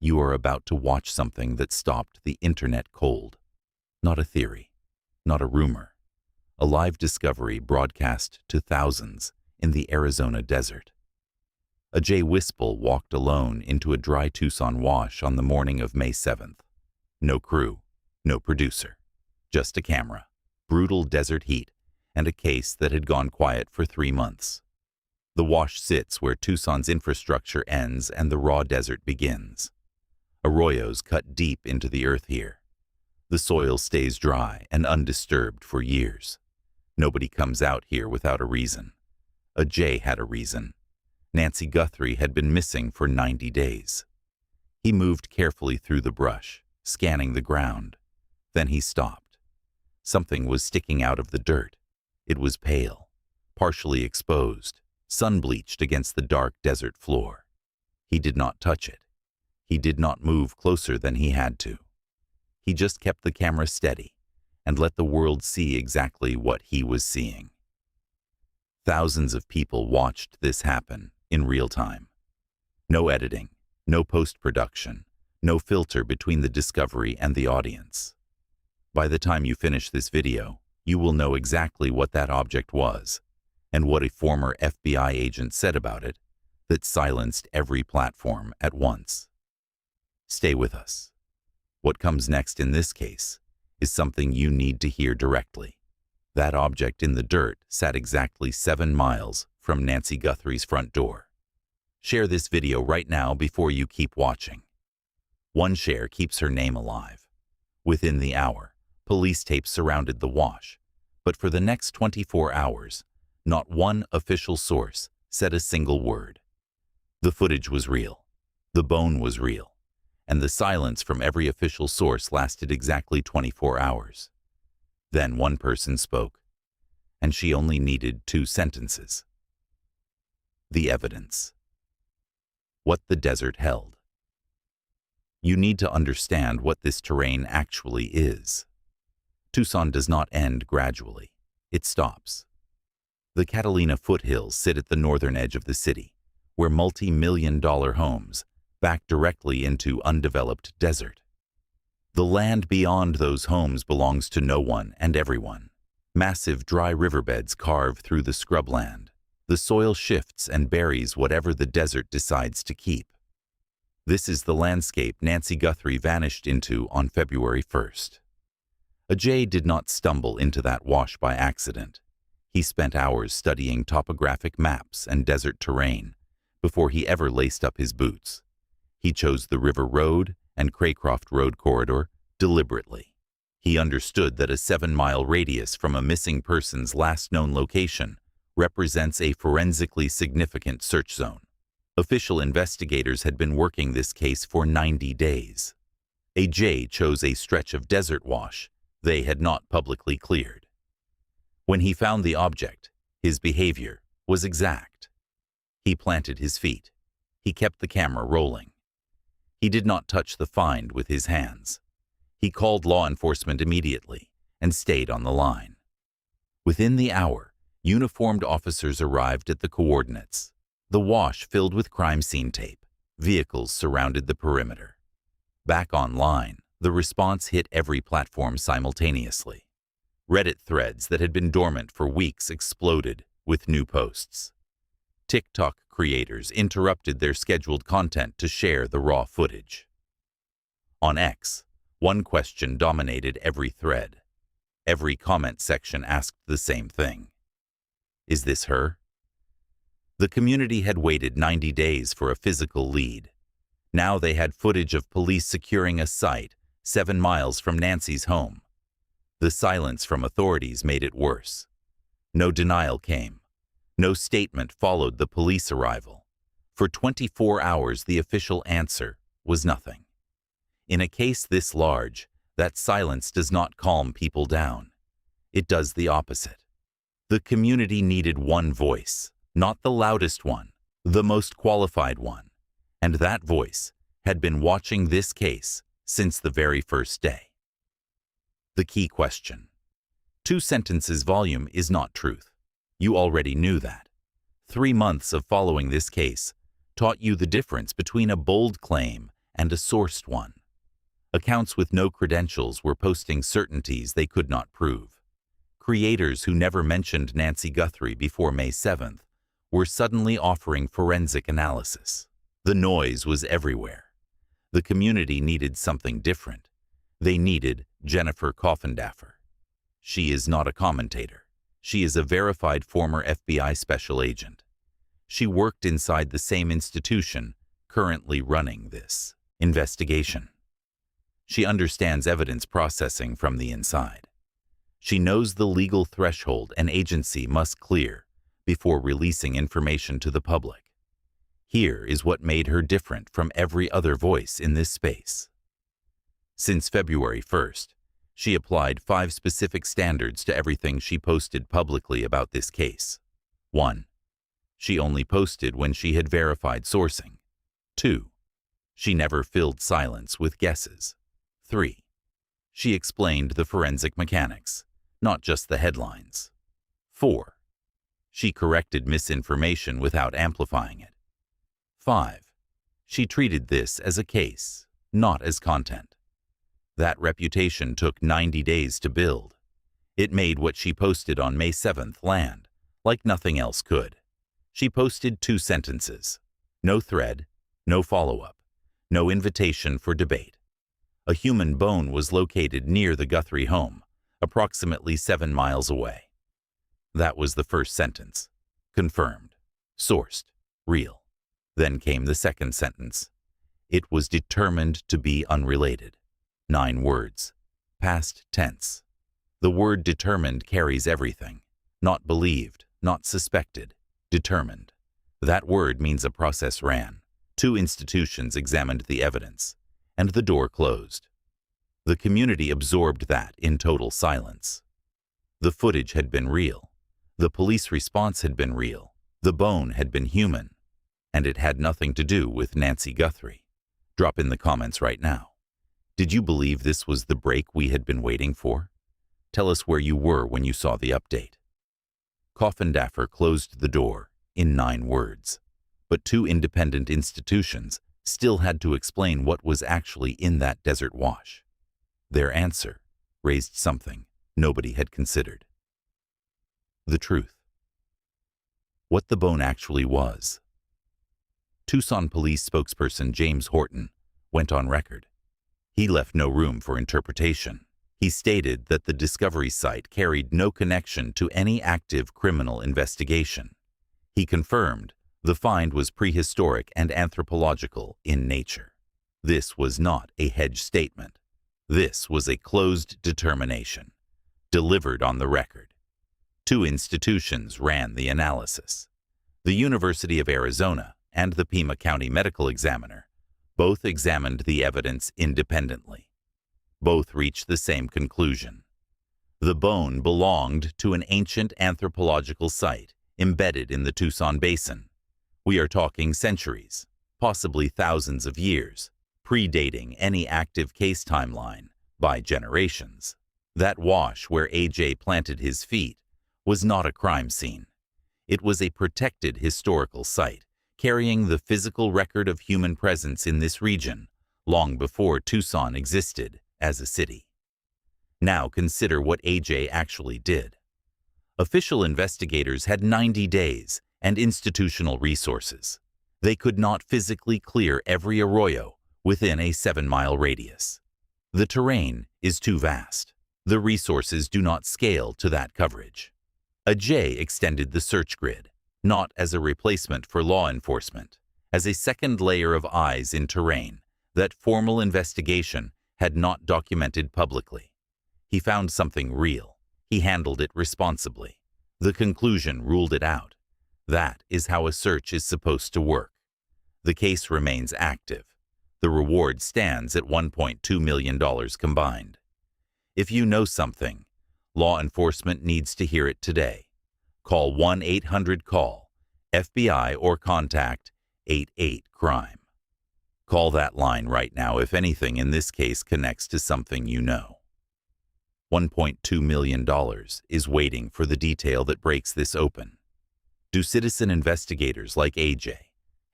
You are about to watch something that stopped the internet cold. Not a theory, not a rumor. A live discovery broadcast to thousands in the Arizona desert. A Jay Wispel walked alone into a dry Tucson wash on the morning of May 7th. No crew, no producer, just a camera, brutal desert heat, and a case that had gone quiet for 3 months. The wash sits where Tucson's infrastructure ends and the raw desert begins. Arroyos cut deep into the earth here. The soil stays dry and undisturbed for years. Nobody comes out here without a reason. A Jay had a reason. Nancy Guthrie had been missing for 90 days. He moved carefully through the brush, scanning the ground. Then he stopped. Something was sticking out of the dirt. It was pale, partially exposed, sun-bleached against the dark desert floor. He did not touch it. He did not move closer than he had to. He just kept the camera steady and let the world see exactly what he was seeing. Thousands of people watched this happen in real time. No editing, no post-production, no filter between the discovery and the audience. By the time you finish this video, you will know exactly what that object was and what a former FBI agent said about it that silenced every platform at once. Stay with us. What comes next in this case is something you need to hear directly. That object in the dirt sat exactly 7 miles from Nancy Guthrie's front door. Share this video right now before you keep watching. One share keeps her name alive. Within the hour, police tape surrounded the wash, but for the next 24 hours, not one official source said a single word. The footage was real, the bone was real, and the silence from every official source lasted exactly 24 hours. Then one person spoke, and she only needed 2 sentences. The evidence. What the desert held. You need to understand what this terrain actually is. Tucson does not end gradually. It stops. The Catalina foothills sit at the northern edge of the city, where multi-million-dollar homes back directly into undeveloped desert. The land beyond those homes belongs to no one and everyone. Massive dry riverbeds carve through the scrubland. The soil shifts and buries whatever the desert decides to keep. This is the landscape Nancy Guthrie vanished into on February 1st. A Jay did not stumble into that wash by accident. He spent hours studying topographic maps and desert terrain before he ever laced up his boots. He chose the River Road and Craycroft Road corridor deliberately. He understood that a 7-mile radius from a missing person's last known location represents a forensically significant search zone. Official investigators had been working this case for 90 days. A Jay chose a stretch of desert wash they had not publicly cleared. When he found the object, his behavior was exact. He planted his feet. He kept the camera rolling. He did not touch the find with his hands. He called law enforcement immediately and stayed on the line. Within the hour, uniformed officers arrived at the coordinates. The wash filled with crime scene tape. Vehicles surrounded the perimeter. Back online, the response hit every platform simultaneously. Reddit threads that had been dormant for weeks exploded with new posts. TikTok creators interrupted their scheduled content to share the raw footage. On X, one question dominated every thread. Every comment section asked the same thing. Is this her? The community had waited 90 days for a physical lead. Now they had footage of police securing a site 7 miles from Nancy's home. The silence from authorities made it worse. No denial came. No statement followed the police arrival. For 24 hours, the official answer was nothing. In a case this large, that silence does not calm people down. It does the opposite. The community needed one voice, not the loudest one, the most qualified one. And that voice had been watching this case since the very first day. The key question. 2 sentences volume is not truth. You already knew that. 3 months of following this case taught you the difference between a bold claim and a sourced one. Accounts with no credentials were posting certainties they could not prove. Creators who never mentioned Nancy Guthrie before May 7th were suddenly offering forensic analysis. The noise was everywhere. The community needed something different. They needed Jennifer Coffindaffer. She is not a commentator. She is a verified former FBI special agent. She worked inside the same institution currently running this investigation. She understands evidence processing from the inside. She knows the legal threshold an agency must clear before releasing information to the public. Here is what made her different from every other voice in this space. Since February 1st, she applied 5 specific standards to everything she posted publicly about this case. 1. She only posted when she had verified sourcing. 2. She never filled silence with guesses. 3. She explained the forensic mechanics, not just the headlines. 4. She corrected misinformation without amplifying it. 5. She treated this as a case, not as content. That reputation took 90 days to build. It made what she posted on May 7th land like nothing else could. She posted 2 sentences. No thread, no follow-up, no invitation for debate. A human bone was located near the Guthrie home, approximately 7 miles away. That was the first sentence. Confirmed. Sourced. Real. Then came the second sentence. It was determined to be unrelated. 9 words. Past tense. The word determined carries everything. Not believed, not suspected, determined. That word means a process ran. 2 institutions examined the evidence, and the door closed. The community absorbed that in total silence. The footage had been real. The police response had been real. The bone had been human. And it had nothing to do with Nancy Guthrie. Drop in the comments right now. Did you believe this was the break we had been waiting for? Tell us where you were when you saw the update. Coffindaffer closed the door in 9 words, but 2 independent institutions still had to explain what was actually in that desert wash. Their answer raised something nobody had considered. The truth. What the bone actually was. Tucson police spokesperson James Horton went on record. He left no room for interpretation. He stated that the discovery site carried no connection to any active criminal investigation. He confirmed the find was prehistoric and anthropological in nature. This was not a hedge statement. This was a closed determination, delivered on the record. 2 institutions ran the analysis. The University of Arizona and the Pima County Medical Examiner both examined the evidence independently. Both reached the same conclusion. The bone belonged to an ancient anthropological site embedded in the Tucson Basin. We are talking centuries, possibly thousands of years, predating any active case timeline by generations. That wash where AJ planted his feet was not a crime scene. It was a protected historical site, carrying the physical record of human presence in this region long before Tucson existed as a city. Now consider what AJ actually did. Official investigators had 90 days and institutional resources. They could not physically clear every arroyo within a 7-mile radius. The terrain is too vast. The resources do not scale to that coverage. A J extended the search grid, not as a replacement for law enforcement, as a second layer of eyes in terrain that formal investigation had not documented publicly. He found something real. He handled it responsibly. The conclusion ruled it out. That is how a search is supposed to work. The case remains active. The reward stands at $1.2 million combined. If you know something, law enforcement needs to hear it today. Call 1-800-CALL, FBI, or contact 88-CRIME. Call that line right now if anything in this case connects to something you know. $1.2 million is waiting for the detail that breaks this open. Do citizen investigators like AJ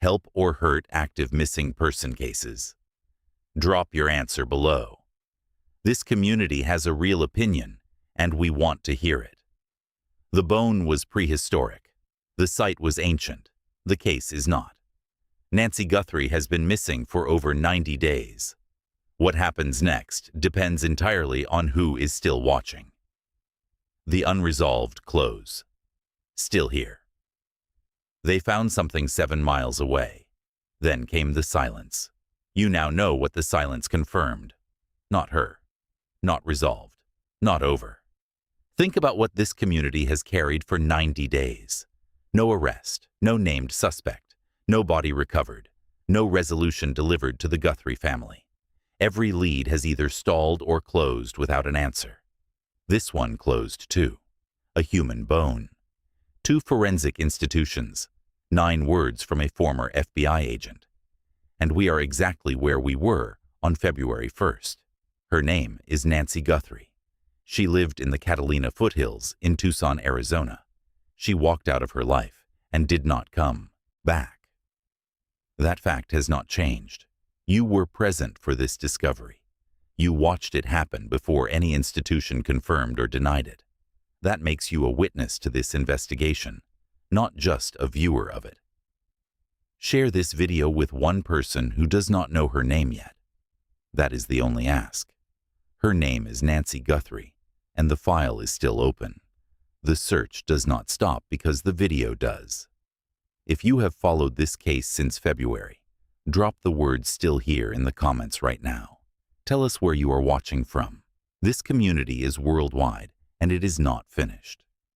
help or hurt active missing person cases? Drop your answer below. This community has a real opinion, and we want to hear it. The bone was prehistoric. The site was ancient. The case is not. Nancy Guthrie has been missing for over 90 days. What happens next depends entirely on who is still watching. The unresolved close. Still here. They found something 7 miles away. Then came the silence. You now know what the silence confirmed. Not her. Not resolved. Not over. Think about what this community has carried for 90 days. No arrest, no named suspect, no body recovered, no resolution delivered to the Guthrie family. Every lead has either stalled or closed without an answer. This one closed too. A human bone. 2 forensic institutions. 9 words from a former FBI agent. And we are exactly where we were on February 1st. Her name is Nancy Guthrie. She lived in the Catalina foothills in Tucson, Arizona. She walked out of her life and did not come back. That fact has not changed. You were present for this discovery. You watched it happen before any institution confirmed or denied it. That makes you a witness to this investigation, not just a viewer of it. Share this video with one person who does not know her name yet. That is the only ask. Her name is Nancy Guthrie, and the file is still open. The search does not stop because the video does. If you have followed this case since February, drop the word "still here" in the comments right now. Tell us where you are watching from. This community is worldwide, and it is not finished.